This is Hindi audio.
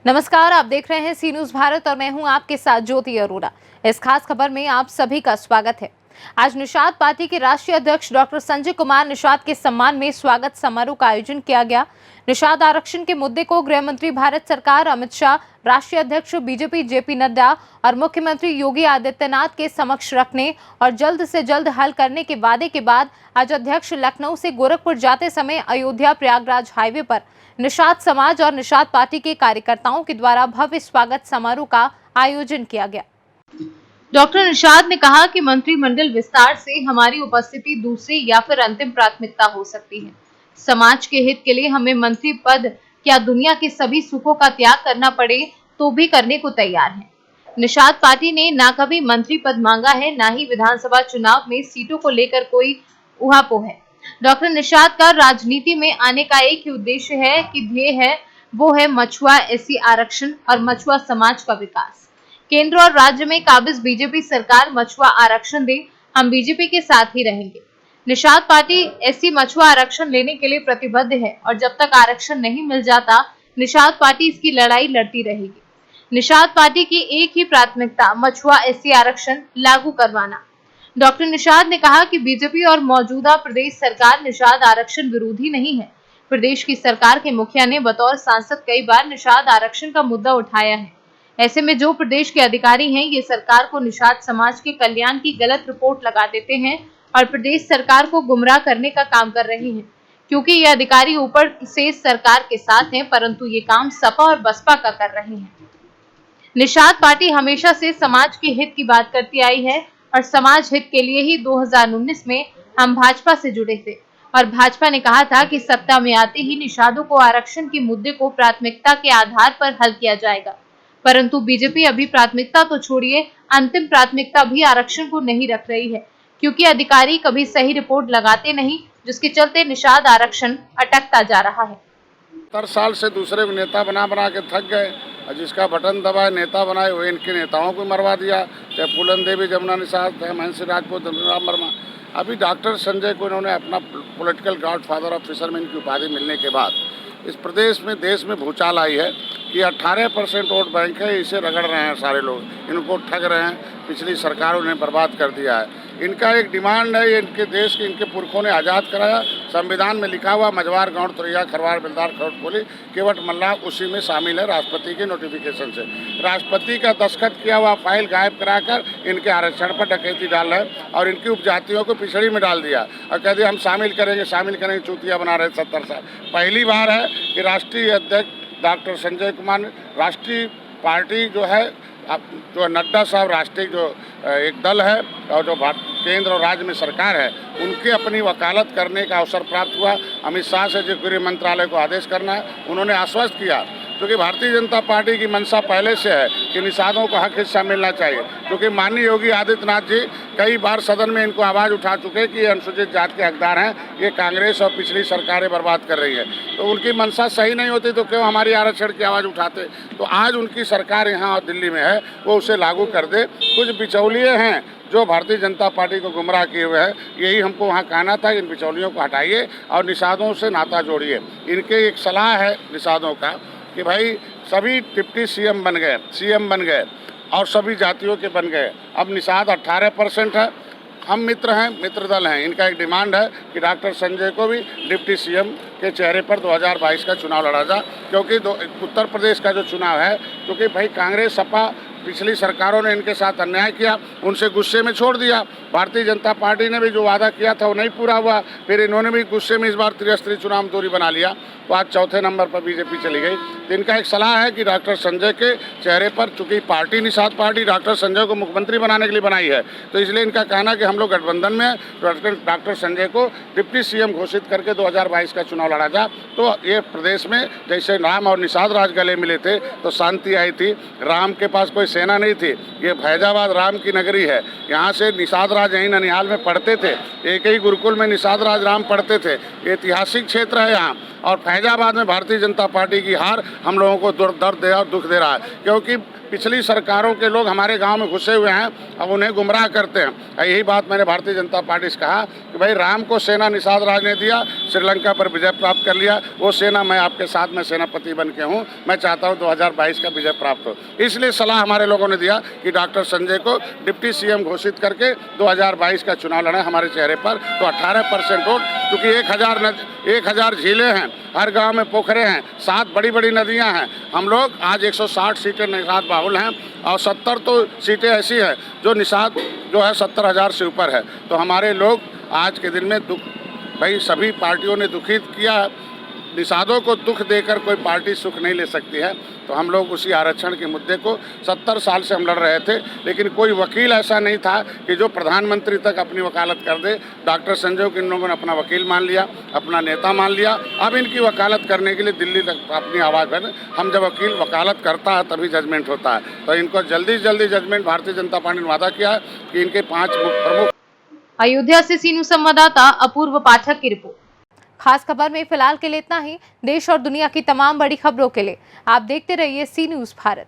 नमस्कार, आप देख रहे हैं सी न्यूज भारत और मैं हूं आपके साथ ज्योति अरोड़ा। इस खास खबर में आप सभी का स्वागत है। आज निषाद पार्टी के राष्ट्रीय अध्यक्ष डॉक्टर संजय कुमार निषाद के सम्मान में स्वागत समारोह का आयोजन किया गया। निषाद आरक्षण के मुद्दे को गृह मंत्री भारत सरकार अमित शाह, राष्ट्रीय अध्यक्ष बीजेपी जेपी नड्डा और मुख्यमंत्री योगी आदित्यनाथ के समक्ष रखने और जल्द से जल्द हल करने के वादे के बाद आज अध्यक्ष लखनऊ से गोरखपुर जाते समय अयोध्या प्रयागराज हाईवे पर निषाद समाज और निषाद पार्टी के कार्यकर्ताओं के द्वारा भव्य स्वागत समारोह का आयोजन किया गया। डॉक्टर निषाद ने कहा कि मंत्रिमंडल विस्तार से हमारी उपस्थिति दूसरी या फिर अंतिम प्राथमिकता हो सकती है। समाज के हित के लिए हमें मंत्री पद क्या दुनिया के सभी सुखों का त्याग करना पड़े तो भी करने को तैयार है। निषाद पार्टी ने ना कभी मंत्री पद मांगा है, ना ही विधानसभा चुनाव में सीटों को लेकर कोई उहापोह है। डॉक्टर निषाद का राजनीति में आने का एक ही उद्देश्य है कि ध्येय है वो है मछुआ एससी आरक्षण और मछुआ समाज का विकास। केंद्र और राज्य में काबिज बीजेपी सरकार मछुआ आरक्षण दे, हम बीजेपी के साथ ही रहेंगे। निषाद पार्टी एससी मछुआ आरक्षण लेने के लिए प्रतिबद्ध है और जब तक आरक्षण नहीं मिल जाता निषाद पार्टी इसकी लड़ाई लड़ती रहेगी। निषाद पार्टी की एक ही प्राथमिकता मछुआ एससी आरक्षण लागू करवाना। डॉक्टर निषाद ने कहा कि बीजेपी और मौजूदा प्रदेश सरकार निषाद आरक्षण विरोधी नहीं है। प्रदेश की सरकार के मुखिया ने बतौर सांसद कई बार निषाद आरक्षण का मुद्दा उठाया है। ऐसे में जो प्रदेश के अधिकारी हैं, ये सरकार को निषाद समाज के कल्याण की गलत रिपोर्ट लगा देते हैं और प्रदेश सरकार को गुमराह करने का काम कर रहे हैं, क्योंकि ये अधिकारी ऊपर से सरकार के साथ हैं, परंतु ये काम सपा और बसपा का कर रहे हैं। निषाद पार्टी हमेशा से समाज के हित की बात करती आई है और समाज हित के लिए ही 2019 में हम भाजपा से जुड़े थे और भाजपा ने कहा था कि सत्ता में आते ही निषादों को आरक्षण के मुद्दे को प्राथमिकता के आधार पर हल किया जाएगा। परंतु बीजेपी अभी प्राथमिकता तो छोड़िए, अंतिम प्राथमिकता भी आरक्षण को नहीं रख रही है, क्योंकि अधिकारी कभी सही रिपोर्ट लगाते नहीं, जिसके चलते निषाद आरक्षण अटकता जा रहा है। 70 साल से दूसरे को नेता बना बना के थक गए और जिसका बटन दबाए नेता बनाए वो इनके नेताओं को मरवा दिया, चाहे फूलन देवी, जमुना निषाद, चाहे महेंद्र राजपूत, राम वर्मा। अभी डॉक्टर संजय को इन्होंने अपना पॉलिटिकल गॉडफादर ऑफ फिशरमैन की उपाधि मिलने के बाद इस प्रदेश में देश में भूचाल आई है कि 18% वोट बैंक है, इसे रगड़ रहे हैं सारे लोग, इनको ठग रहे हैं। पिछली सरकारों ने बर्बाद कर दिया है। इनका एक डिमांड है, इनके देश के इनके पुरखों ने आज़ाद कराया, संविधान में लिखा हुआ मझवार गाँव तुरैया खरवार बिलदार खरौटपोली केवट मल्लाह उसी में शामिल है राष्ट्रपति के नोटिफिकेशन से। राष्ट्रपति का दस्तखत किया हुआ फाइल गायब कराकर इनके आरक्षण पर डकैती डाल है और इनकी उपजातियों को पिछड़ी में डाल दिया और कह दिया हम शामिल करेंगे, चूतिया बना रहे 70 साल। पहली बार है कि राष्ट्रीय अध्यक्ष डॉक्टर संजय कुमार ने राष्ट्रीय पार्टी जो है जो नड्डा साहब राष्ट्रीय जो एक दल है और जो केंद्र और राज्य में सरकार है उनके अपनी वकालत करने का अवसर प्राप्त हुआ। अमित शाह से जो गृह मंत्रालय को आदेश करना है, उन्होंने आश्वस्त किया, क्योंकि भारतीय जनता पार्टी की मंशा पहले से है कि निषादों को हक हिस्सा मिलना चाहिए, क्योंकि माननीय योगी आदित्यनाथ जी कई बार सदन में इनको आवाज़ उठा चुके कि ये अनुसूचित जाति के हकदार हैं, ये कांग्रेस और पिछली सरकारें बर्बाद कर रही है। तो उनकी मंशा सही नहीं होती तो क्यों हमारी आरक्षण की आवाज़ उठाते। तो आज उनकी सरकार यहाँ और दिल्ली में है, वो उसे लागू कर दे। कुछ बिचौलिए हैं जो भारतीय जनता पार्टी को गुमराह किए हुए हैं, यही हमको वहाँ कहना था, इन बिचौलियों को हटाइए और निषादों से नाता जोड़िए। इनके एक सलाह है निषादों का कि भाई सभी डिप्टी सीएम बन गए और सभी जातियों के बन गए। अब निषाद 18% है, हम मित्र हैं, मित्र दल हैं। इनका एक डिमांड है कि डॉक्टर संजय को भी डिप्टी सीएम के चेहरे पर 2022 का चुनाव लड़ा जा, क्योंकि उत्तर प्रदेश का जो चुनाव है, क्योंकि भाई कांग्रेस सपा पिछली सरकारों ने इनके साथ अन्याय किया, उनसे गुस्से में छोड़ दिया। भारतीय जनता पार्टी ने भी जो वादा किया था वो नहीं पूरा हुआ, फिर इन्होंने भी गुस्से में इस बार त्रिस्तरीय चुनाव दूरी बना लिया, तो आज चौथे नंबर पर बीजेपी चली गई। तो इनका एक सलाह है कि डॉक्टर संजय के चेहरे पर, चूंकि party Nishad party doctor Sanjay को मुख्यमंत्री बनाने के लिए बनाई है, तो इसलिए इनका कहना कि हम लोग गठबंधन में डॉक्टर संजय को डिप्टी सीएम घोषित करके 2022 का चुनाव लड़ा जा। तो ये प्रदेश में जैसे राम और निषाद राज गले मिले थे तो शांति आई थी। राम के पास कोई सेना नहीं थी, ये फैजाबाद राम की नगरी है, यहाँ से निषाद राज यहीं ननिहाल में पढ़ते थे, एक ही गुरुकुल में निषाद राज राम पढ़ते थे। ये ऐतिहासिक क्षेत्र है यहाँ, और फैजाबाद में भारतीय जनता पार्टी की हार हम लोगों को दर्द दे और दुख दे रहा है, क्योंकि पिछली सरकारों के लोग हमारे गांव में घुसे हुए हैं, अब उन्हें गुमराह करते हैं। यही बात मैंने भारतीय जनता पार्टी से कहा कि भाई राम को सेना निषाद राज ने दिया, श्रीलंका पर विजय प्राप्त कर लिया, वो सेना मैं आपके साथ में सेनापति बन के हूँ, मैं चाहता हूँ 2022 का विजय प्राप्त हो। इसलिए सलाह हमारे लोगों ने दिया कि डॉक्टर संजय को डिप्टी सीएम घोषित करके 2022 का चुनाव लड़े हमारे चेहरे पर। तो 18% वोट, क्योंकि 1000 झीलें हैं, हर गांव में पोखरे हैं, 7 बड़ी बड़ी नदियां हैं। हम लोग आज 160 सीटें निषाद बाहुल हैं और 70 तो सीटें ऐसी हैं जो निषाद जो है 70,000 से ऊपर है। तो हमारे लोग आज के दिन में दुख, भाई सभी पार्टियों ने दुखित किया, निषादों को दुख देकर कोई पार्टी सुख नहीं ले सकती है। तो हम लोग उसी आरक्षण के मुद्दे को 70 साल से हम लड़ रहे थे, लेकिन कोई वकील ऐसा नहीं था कि जो प्रधानमंत्री तक अपनी वकालत कर दे। डॉक्टर संजय को इन लोगों ने अपना वकील मान लिया, अपना नेता मान लिया। अब इनकी वकालत करने के लिए दिल्ली तक अपनी आवाज़ बढ़े। हम जब वकील वकालत करता है तभी जजमेंट होता है। तो इनको जल्दी से जल्दी जजमेंट भारतीय जनता पार्टी ने वादा किया है कि इनके 5 प्रमुख। अयोध्या से सीनू संवाददाता अपूर्व पाठक की रिपोर्ट। खास खबर में फिलहाल के लिए इतना ही। देश और दुनिया की तमाम बड़ी खबरों के लिए आप देखते रहिए सी न्यूज़ भारत।